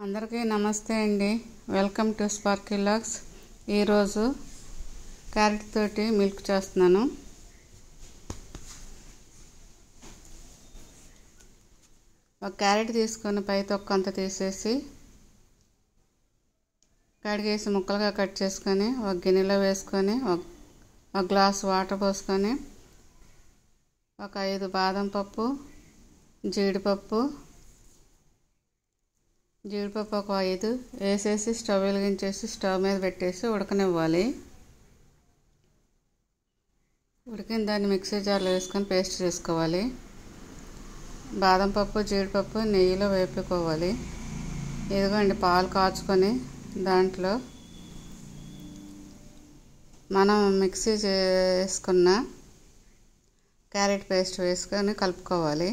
అందరికీ నమస్తే అండి. Welcome to Sparky logs. ఈరోజు క్యారెట్ తోటి మిల్క్ చేస్తున్నాను. ఒక క్యారెట్ తీసుకొని పై తొక్కంతా తీసేసి కడిగేసి ముక్కలుగా కట్ చేసుకొని ఒక గిన్నెలో వేసుకొని ఒక గ్లాస్ వాటర్ పోసుకొని ఒక 5 బాదం పప్పు, జీడిపప్పు ఒక 5 వేసేసి స్టవ్ వెలిగించేసి స్టవ్ మీద పెట్టేసి ఉడకనివ్వాలి. ఉడికిన దాన్ని మిక్సీ జార్లో వేసుకొని పేస్ట్ చేసుకోవాలి. బాదం పప్పు, జీడిపప్పు నెయ్యిలో వేపుకోవాలి. ఇదిగోండి పాలు కాచుకొని దాంట్లో మనం మిక్సీ చేసుకున్న క్యారెట్ పేస్ట్ వేసుకొని కలుపుకోవాలి.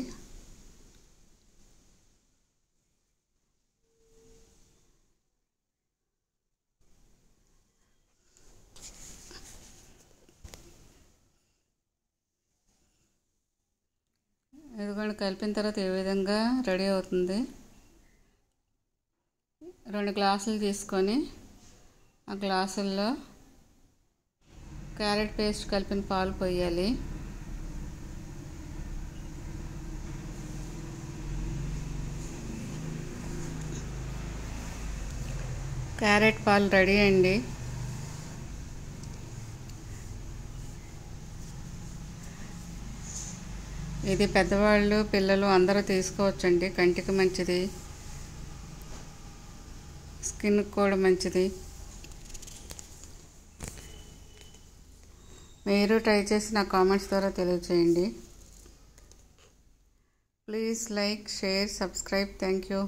ఇదిగోండి కలిపిన తర్వాత ఏ విధంగా రెడీ అవుతుంది. 2 గ్లాసులు తీసుకొని ఆ గ్లాసుల్లో క్యారెట్ పేస్ట్ కలిపిన పాలు పోయాలి. క్యారెట్ పాలు రెడీ అండి. ఇది పెద్దవాళ్ళు పిల్లలు అందరూ తీసుకోవచ్చండి. కంటికి మంచిది, స్కిన్కి కూడా మంచిది. మీరు ట్రై చేసి నా కామెంట్స్ ద్వారా తెలియజేయండి. Please like, share, subscribe. Thank you.